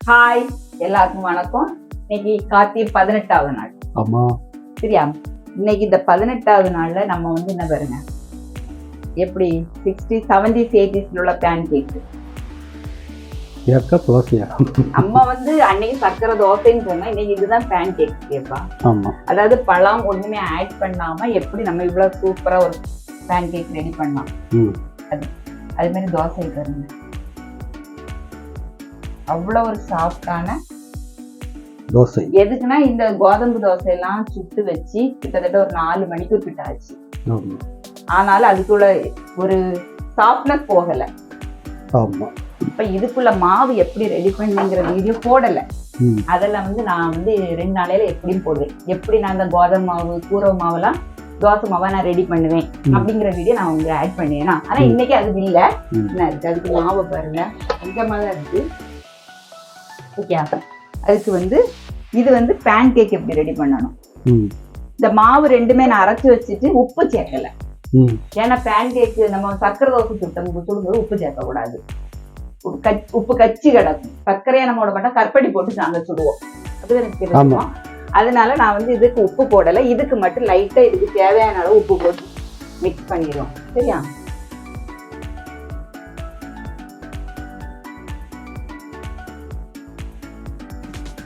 Hi, எல்லாருக்கும் வணக்கம். இன்னைக்கு கார்த்திகை 18வது நாள். ஆமா சரியா? இன்னைக்கு இந்த 18வது நாள்ல நம்ம என்ன பாருங்க, எப்படி 60s 70s 80s உள்ள பேன் கேக். அம்மா அன்னைக்கு சக்கரை தோசைன்னு சொன்னா, இன்னைக்கு இதுதான் பேன் கேக் கேப்பா. அதாவது பழம் ஒண்ணுமே ஆட் பண்ணாம எப்படி நம்ம இவ்வளவு சூப்பரா ஒரு பேன் கேக் ரெடி பண்ணலாம். அது மாதிரி தோசை பாருங்க, அவ்வளவு ஒரு சாஃப்டான தோசை. எதுக்குன்னா இந்த கோதம்பு தோசை எல்லாம் சுட்டு வச்சு கிட்டத்தட்ட ஒரு 4 மணிக்கு கிட்ட ஆச்சு. ஆனாலும் அதுக்குள்ள ஒரு சாஃப்ட்னஸ் போகல. இப்ப இதுக்குள்ள மாவு எப்படி ரெடி பண்ணுங்கிற வீடியோ போடல. அதெல்லாம் நான் 2 நாளையில எப்படியும் போடுவேன். எப்படி நான் இந்த கோதம்பு மாவு கூரை மாவுலாம் தோசை மாவா நான் ரெடி பண்ணுவேன் அப்படிங்கிற வீடியோ நான் உங்களுக்கு ஆட் பண்ணுவேன். ஆனா இன்னைக்கு அது இல்ல. என்ன இருக்கு அதுக்கு மாவு பாருங்க, கொஞ்சமா தான் இருக்கு. ஓகே, அதுக்கு இது பேன் கேக் எப்படி ரெடி பண்ணணும். இந்த மாவு ரெண்டுமே நான் அரைச்சு வச்சுட்டு உப்பு சேர்க்கல. ஏன்னா பேன் கேக் நம்ம சர்க்கரை தோசை சுடும்போது உப்பு சேர்க்க கூடாது. உப்பு கச்சி கிடக்கும். சர்க்கரையை நம்ம விட மாட்டோம், கற்படி போட்டு நாங்க சுடுவோம். அது எனக்கு தெரியும். அதனால நான் இதுக்கு உப்பு போடல. இதுக்கு மட்டும் லைட்டா இதுக்கு தேவையான அளவு உப்பு போட்டு மிக்ஸ் பண்ணிடுவோம். சரியா?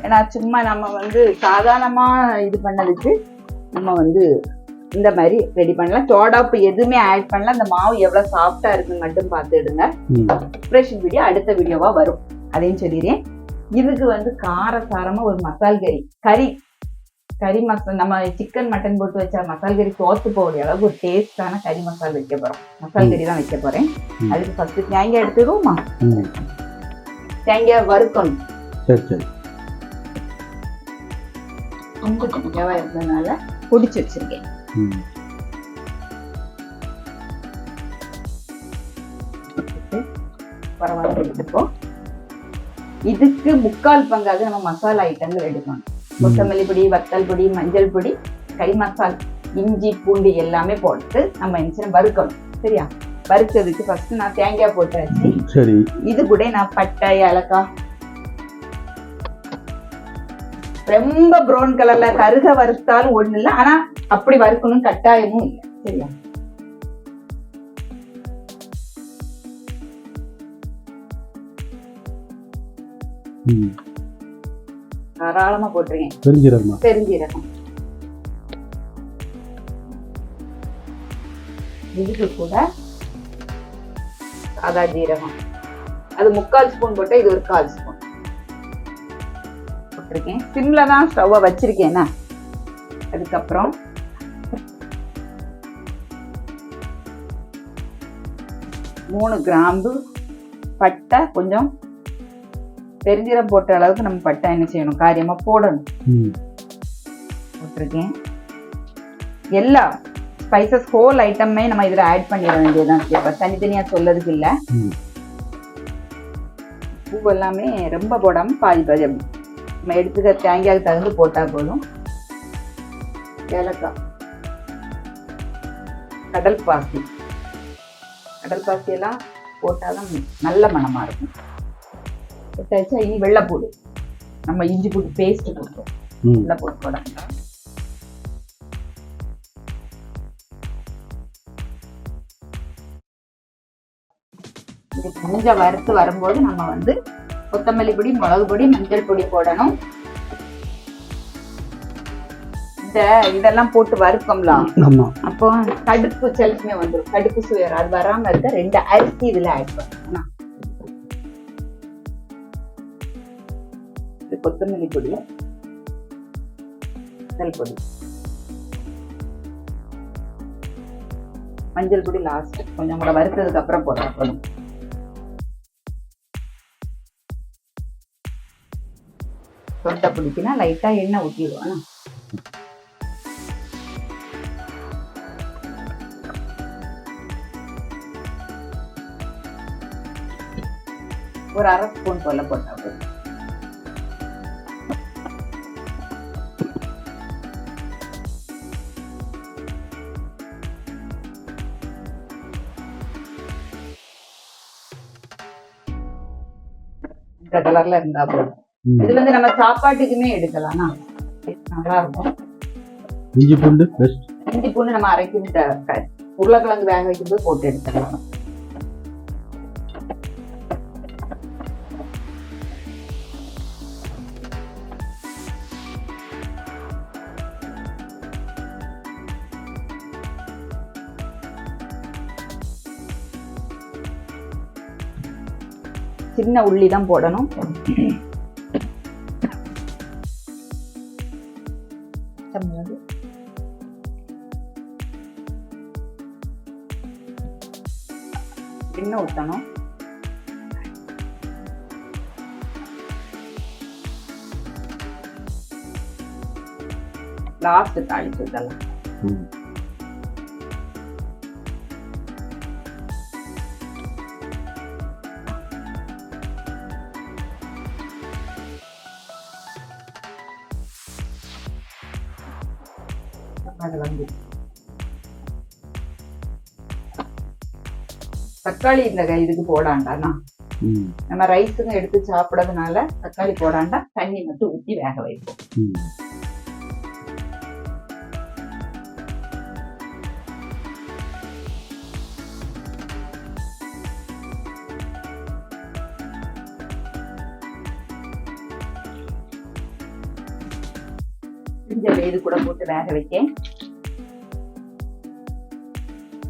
ஏன்னா சும்மா நம்ம சாதாரணமா இது பண்ணதுக்கு நம்ம இந்த மாதிரி ரெடி பண்ணலாம். சோடாப்பு எதுவுமே ஆட் பண்ணல. அந்த மாவு எவ்வளவு சாஃப்டா இருக்குன்னு மட்டும் பார்த்துடுங்க. ப்ரிப்பரேஷன் வீடியோ அடுத்த வீடியோவா வரும், அதையும் சொல்லிடுறேன். இதுக்கு காரசாரமா ஒரு மசால் கறி மசால், நம்ம சிக்கன் மட்டன் போட்டு வச்சா மசால் கறி தோத்து போகிற அளவுக்கு ஒரு டேஸ்டான கறி மசால் வைக்க போறோம். மசால் கறி தான் வைக்க போறேன். அதுக்கு ஃபர்ஸ்ட் தேங்காய் எடுத்துருவோமா? தேங்காய் வறுக்கணும். ரொம்ப தேங்காவா இருந்ததுனால பொடிச்சு வச்சிருக்கேன். பரவாயில்ல, எடுத்துப்போம். இதுக்கு 3/4 பங்காக நம்ம மசாலா ஐட்டங்கள் எடுக்கணும். கொத்தமல்லி பொடி, வத்தல் பொடி, மஞ்சள் பொடி, கறி மசால், இஞ்சி பூண்டு எல்லாமே போட்டு நம்ம வறுக்கணும். சரியா? வறுக்கிறதுக்கு ஃபர்ஸ்ட் நான் தேங்காய் போட்டாச்சு. சரி, இது கூட நான் பட்டை, ஏலக்காய், ரொம்ப ப்ரௌன் கலர்ல கருக வறுத்தாலும் ஒண்ணு இல்லை. ஆனா அப்படி வறுக்கணும் கட்டாயமும் இல்லை. சரியா? தாராளமா போட்டிருக்கேன். பெருஞ்சீரகம், இதுக்கு கூட சாதா ஜீரகம். அது 3/4 ஸ்பூன் போட்டா இது ஒரு 1/4 ஸ்பூன் போட்டிருக்கேன். சிம்ல தான் ஸ்டவ்வை வச்சிருக்கேன்னா. அதுக்கப்புறம் மூணு கிராம்பு, பட்டை, கொஞ்சம் பெருஞ்சீரகம் போட்ட அளவுக்கு நம்ம பட்டை என்ன செய்யணும், காரியமா போடணும். போட்டிருக்கேன். எல்லா ஸ்பைசஸ் ஹோல் ஐட்டமே நம்ம இதுல ஆட் பண்ணிட வேண்டியதுதான். தனித்தனியா சொல்லதுக்கு இல்ல. பூ எல்லாமே ரொம்ப போடாம பாதி பாதி அப்படி நம்ம எடுத்துக்க தேங்காய்க்கு தகுந்து போட்டா போதும். ஏலக்காய், கடல் பாசி எல்லாம் போட்டாதான் நல்ல மணமா இருக்கும். போட்டாச்சா? இனி வெள்ளைப்பூடு, நம்ம இஞ்சி பூண்டு பேஸ்ட் கொடுத்தோம். வெள்ளைப்பூடு போடாங்க. இது கொஞ்சம் வறுத்து வரும்போது நம்ம கொத்தமல்லி பொடி, மிளகு பொடி, மஞ்சள் பொடி போடணும். இதெல்லாம் போட்டு வறுக்கம்லாம். அப்போ கடுப்பு செலுமே வந்துடும். கடுப்பு சுயர் அது வராம இருக்க 2 அரிசி இதுல ஆட் பண்ணணும். கொத்தமல்லி பொடி, பொடி, மஞ்சள் பொடி லாஸ்ட் கொஞ்சம் கூட வறுத்ததுக்கு அப்புறம் போடணும். தொட்டை பிடிக்குன்னா லைட்டா எண்ணெய் ஊற்றிடுவோம். ஒரு 1/2 ஸ்பூன் போல போட்டா போதும். இந்த கலர்ல இருந்தா போதும். இது வந்து நம்ம சாப்பாட்டுக்குமே எடுக்கலாம்னா நல்லா இருக்கும். இஞ்சி பூண்டு பேஸ்ட், இஞ்சி பூண்டு நம்ம அரைக்கிற உருளைக்கிழங்கு வேக வைக்கும்போது போட்டு எடுத்துக்கலாம். சின்ன உள்ளி தான் போடணும். எண்ணெய் ஊற்றணும். லாஸ்ட் தாளிச்சு ஊற்றலாம். தக்காளி இந்த இதுக்கு போடாண்டாண்ணா, நம்ம ரைஸுங்க எடுத்து சாப்பிடறதுனால தக்காளி போடாண்டா, தண்ணி மட்டும் ஊற்றி வேக வைப்போம். இது கூட போட்டு வேக வைக்க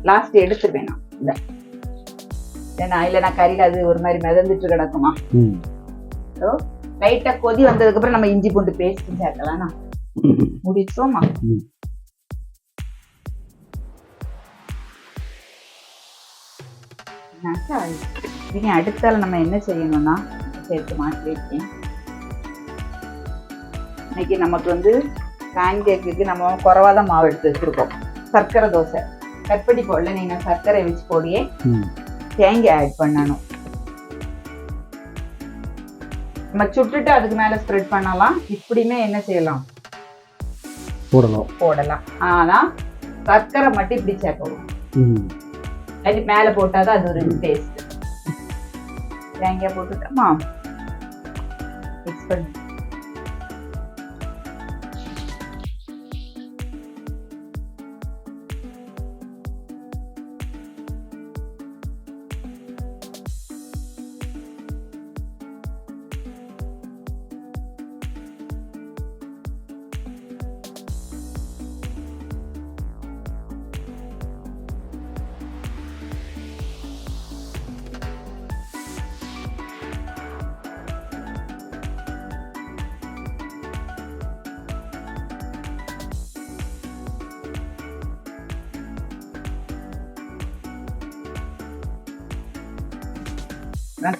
லாஸ்ட் எடுத்துருவேன் நான். இல்லைன்னா கறியில அது ஒரு மாதிரி மிதந்துட்டு கிடக்குமா. லைட்டா கொதி வந்ததுக்கு அப்புறம் நம்ம இஞ்சி பூண்டு பேஸ்ட் சேர்க்கலாம். முடிச்சோமா. இனி அடுத்தால நம்ம என்ன செய்யணும்னா சேர்த்து மாற்றி வைக்கேன். இன்னைக்கு நமக்கு வந்து பேன் கேக்குக்கு நம்ம குறைவாதான் மாவு எடுத்து வச்சிருக்கோம். சர்க்கரை தோசை கற்படி போடல, நீங்க சர்க்கரை வச்சு போடியே தேங்காய் ஆட் பண்ணணும். நம்ம சுட்டுட்டு அதுக்கு மேல ஸ்ப்ரெட் பண்ணலாம். இப்படியுமே என்ன செய்யலாம், போடலாம். ஆனா சர்க்கரை மட்டும் இப்படி சேர்க்கணும். அது மேல போட்டாதான் அது ஒரு டேஸ்ட். தேங்காய் போட்டுட்டோமா, மிக்ஸ் பண்ணி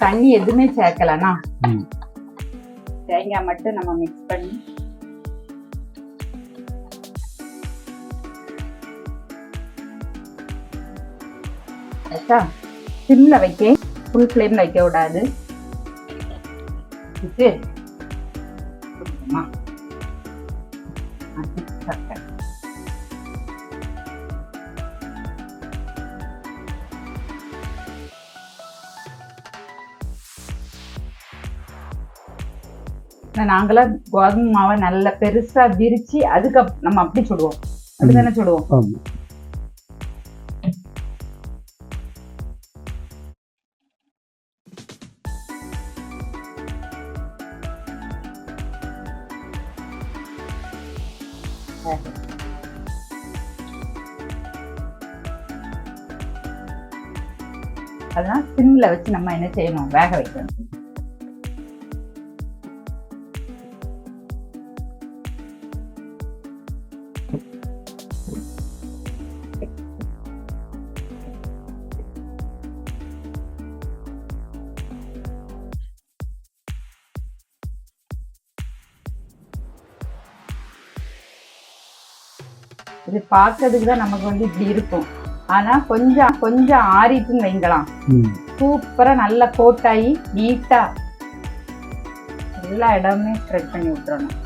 தண்ணி எதுவுமே சேர்க்கலனா, தேங்காய் மட்டும் நம்ம மிக்ஸ் பண்ணி சிம்ல வைக்க, ஃபுல் ஃப்ளேம்ல வைக்க விடாது. நாங்களாம் கோதுமை மாவை நல்லா பெருசா விரிச்சு அதுக்கு நம்ம அப்படி சுடுவோம். அப்படிதானே சுடுவோம். அதெல்லாம் சிம்ல வச்சு நம்ம என்ன செய்யணும், வேக வைக்கணும். இது பார்க்கறதுக்கு தான் நமக்கு வந்து இப்படி இருக்கும். ஆனா கொஞ்சம் கொஞ்சம் ஆறிட்டுன்னு வைங்களாம், சூப்பரா நல்லா கோட்டாயி நீட்டா எல்லா இடமே ஸ்ப்ரெட் பண்ணி விட்டுறணும்.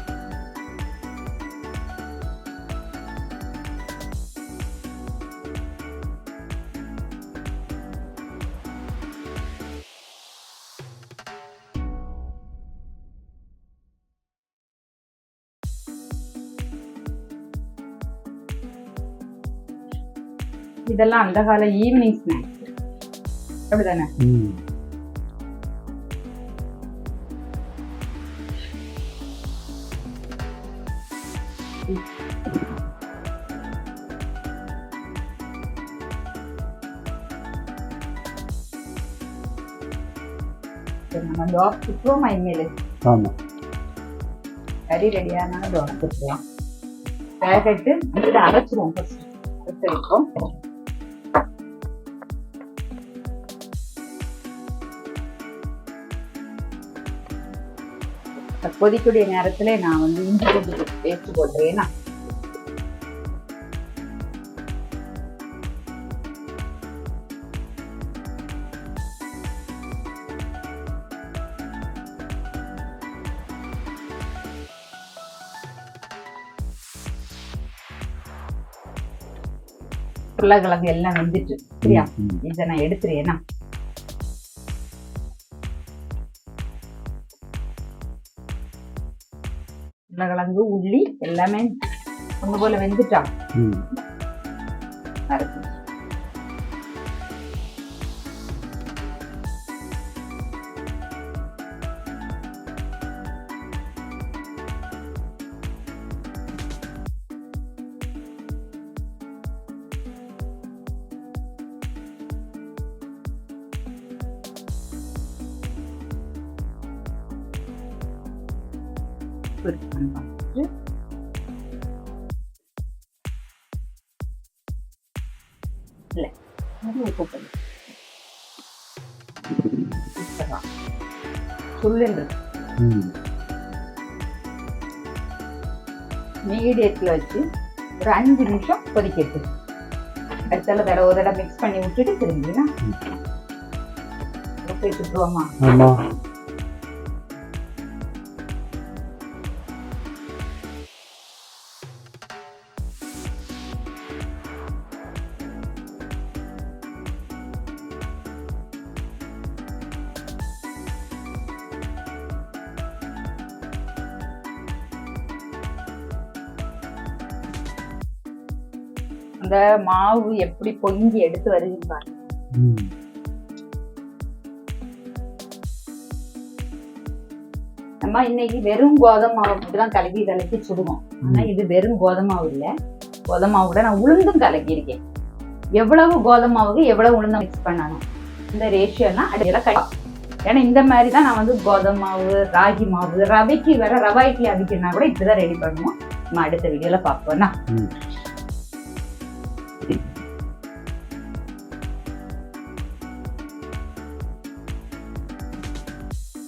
இதெல்லாம் அந்த கால ஈவினிங் ஸ்நாக்ஸ் அப்படிதானே? நம்ம தோசை சுற்றுவோமா இனிமேல்? ஆமா, கறி ரெடியானாலும் தோசை சுற்றுவோம். பேக்கெட்டு இதை அரைச்சிருவோம். ஃபர்ஸ்ட் அரைச்சி வைப்போம். கொதிக்கூடிய நேரத்துல நான் வந்து இஞ்சி பூண்டு பேஸ்ட் போட்டுறேன்னா உருளைக்கிழங்கு எல்லாம் வெந்துட்டு சரியா? இதை நான் எடுத்துறேன்னா உருளைக்கிழங்கு உள்ளி எல்லாமே ஒண்ணு போல வெந்துட்டா மீடியத்துல வச்சு ஒரு 5 நிமிஷம் கொதிக்கட்டு. அடுத்தால தடவை ஒரு தடவை மிக்ஸ் பண்ணி விட்டுட்டு திரும்பினா சுற்றுவோமா? அந்த மாவு எப்படி பொங்கி எடுத்து வருதுன்னு பாருங்க. நம்ம இன்னைக்கு வெறும் கோதுமை மாவு மட்டும் கலக்கி சுடுவோம். ஆனா இது வெறும் கோதுமை மாவு இல்ல. கோதுமை மாவு கூட நான் உளுந்தும் கலக்கி இருக்கேன். எவ்வளவு கோதுமை மாவுக்கு எவ்வளவு உளுந்து மிக்ஸ் பண்ணணும் இந்த ரேஷியோலாம் அடியெல்லாம் ஏன்னா இந்த மாதிரி தான் நான் வந்து கோதுமை மாவு, ராகி மாவு, ரவைக்கு வேற ரவா இட்லி அடிக்கணும்னா கூட இப்படிதான் ரெடி பண்ணுவோம். நம்ம அடுத்த வீடியோல பார்ப்போம்னா.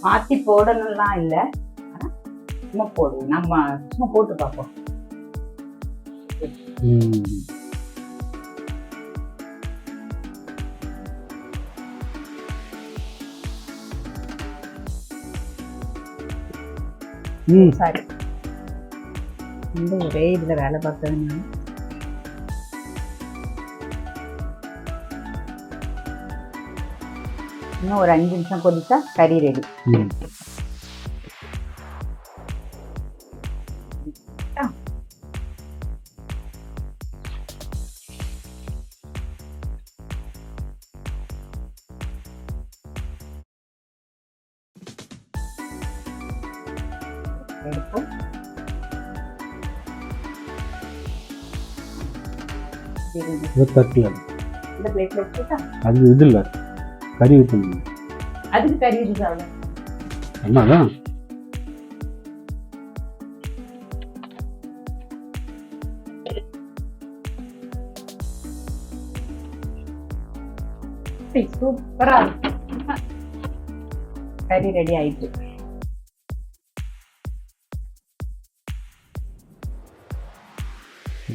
மாத்தி போடணும்லாம் இல்ல, சும்மா போடுவோம். நம்ம சும்மா போட்டு பார்ப்போம். சரி, இந்த ஒரே இதுல வேலை பார்த்தது. இன்னும் ஒரு 5 நிமிஷம் கொதிச்சா கறி ரெடி. எடுப்போம். இந்த பிளேட்ல வச்சுட்டா அது இது இல்ல, கறி ஊத்தணும். அதுக்கு கறி ஊத்தாங்க. அம்மாதான் சூப்பரா கறி ரெடி ஆயிடுச்சு.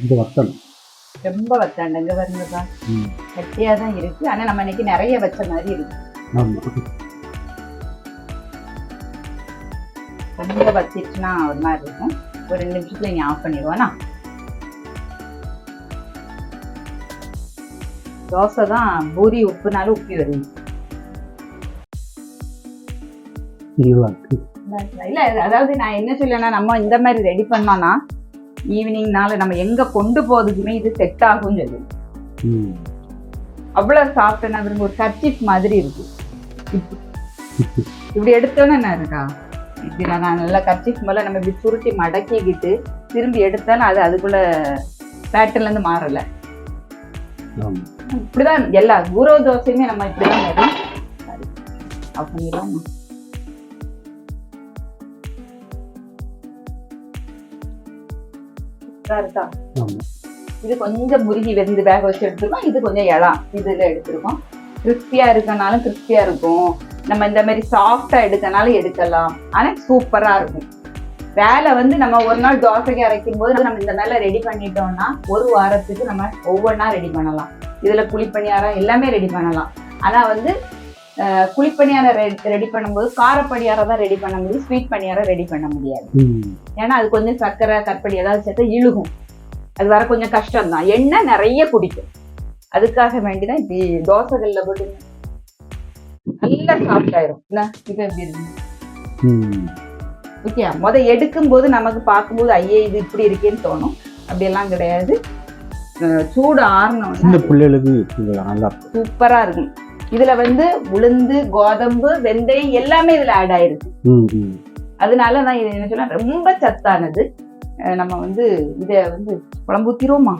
இந்த வத்தல் ரொம்ப வத்தாண்டங்க வருங்கப்பா, கட்டியா தான் இருக்கு. ஆனா நம்ம இன்னைக்கு நிறைய வச்ச மாதிரி இருக்கு. ரொம்ப வத்திச்சுன்னா ஒரு மாதிரி இருக்கும். ஒரு 2 நிமிஷத்துல இங்க ஆஃப் பண்ணிடுவோம்னா. தோசை தான் பூரி உப்புனாலும் உப்பி வருது. இல்ல, அதாவது நான் என்ன சொல்லனா, நம்ம இந்த மாதிரி ரெடி பண்ணோம்னா ஈவினிங்னால நம்ம எங்க கொண்டு போறதுக்குமே இது செட் ஆகும் சொல்லி அவ்வளவு சாஃப்டா பாருங்க, ஒரு கர்ச்சீஃப் மாதிரி இருக்கு. இப்படி எடுத்தோன்னே என்ன இருக்கா, இப்படி நான் நல்லா கர்ச்சீஃப் மேல நம்ம இப்படி சுருட்டி மடக்கிக்கிட்டு திரும்பி எடுத்தாலும் அது அதுக்குள்ள பேட்டர்ன்ல இருந்து மாறல. இப்படிதான் எல்லா குரோ தோசையுமே நம்ம இப்படிதான் வரும். ஆஃப் பண்ணிடலாமா? இருக்கா, இது கொஞ்சம் முருகி வெந்து வேக வச்சு எடுத்துருக்கோம். இது கொஞ்சம் இளம் இதுல எடுத்துருக்கோம். கிறிஸ்பியா இருக்கனாலும் கிறிஸ்பியா இருக்கும், நம்ம இந்த மாதிரி சாஃப்டா எடுக்கனாலும் எடுக்கலாம். ஆனா சூப்பரா இருக்கும். வேலை வந்து நம்ம ஒரு நாள் தோசைக்கு அரைக்கும் போது நம்ம இந்த மேல ரெடி பண்ணிட்டோம்னா ஒரு வாரத்துக்கு நம்ம ஒவ்வொன்றா ரெடி பண்ணலாம். இதுல குழிப்பணியாரம் எல்லாமே ரெடி பண்ணலாம். ஆனா வந்து குழிப்பணியாரம் ரெடி பண்ணும்போது காரப்பணியாரம் தான் ரெடி பண்ண முடியும், ஸ்வீட் பணியாரம் ரெடி பண்ண முடியாது. ஏன்னா அது கொஞ்சம் சர்க்கரை கற்படி ஏதாவது சேர்த்தா இழுகும், அது வர கொஞ்சம் கஷ்டம் தான், எண்ணெய் நிறைய குடிக்கும். அதுக்காக வேண்டிதான் இப்படி தோசைகள்ல போட்டு நல்லா சாஃப்ட் ஆயிரும். இது எப்படி இருக்கு ஓகே. எடுக்கும் போது நமக்கு பார்க்கும்போது ஐயே இது இப்படி இருக்கேன்னு தோணும். அப்படியெல்லாம் கிடையாது. சூடு ஆறணும்னா பிள்ளைகளுக்கு சூப்பரா இருக்கும். இதுல வந்து உளுந்து, கோதம்பு, வெந்தயம் எல்லாமே இதுல ஆட் ஆயிருக்கு. அதனால நான் என்ன சொல்ல, ரொம்ப சத்தானது. நம்ம வந்து இத வந்து குழம்பு ஊத்திருவோமா?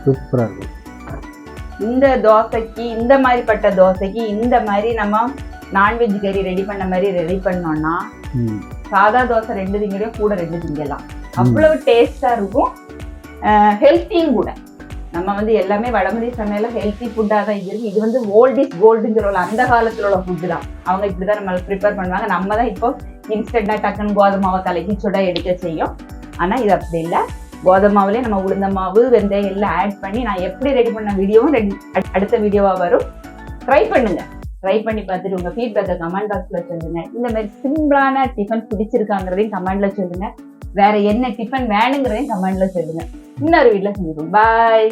சூப்பரா இருக்கும். இந்த தோசைக்கு, இந்த மாதிரிப்பட்ட தோசைக்கு இந்த மாதிரி நம்ம நான்வெஜ் கறி ரெடி பண்ண மாதிரி ரெடி பண்ணோம்னா சாதா தோசை 2 திங்களையும் கூட 2 திங்கலாம். அவ்வளவு டேஸ்டா இருக்கும், ஹெல்த்தியும் கூட. நம்ம வந்து எல்லாமே வடமதி சமையல ஹெல்த்தி ஃபுட்டா தான் இது இருக்கு. இது வந்து ஓல்ட் இஸ் கோல்டுங்கிற அந்த காலத்துல உள்ள ஃபுட்டு தான். அவங்க இப்படிதான் நம்ம ப்ரிப்பேர் பண்ணுவாங்க. நம்ம தான் இப்போ இன்ஸ்டன்டா டக்குன்னு கோதுமாவை கலக்கி சுட எடுக்க செய்யும். ஆனா இது அப்படி இல்லை. கோதுமாவிலே நம்ம உளுந்த மாவு, வெந்தயம் எல்லாம் ஆட் பண்ணி நான் எப்படி ரெடி பண்ண வீடியோவும் அடுத்த வீடியோவா வரும். ட்ரை பண்ணுங்க. ட்ரை பண்ணி பார்த்துட்டு உங்க ஃபீட்பேக்கை கமெண்ட் பாக்ஸ்ல சொல்லுங்க. இந்த மாதிரி சிம்பிளான டிஃபன் பிடிச்சிருக்காங்கிறதையும் கமெண்ட்ல சொல்லுங்க. வேற என்ன டிஃபன் வேணுங்கிறதையும் கமெண்ட்ல சொல்லுங்க. இன்னொரு வீட்ல செஞ்சுக்கோங்க. பாய்.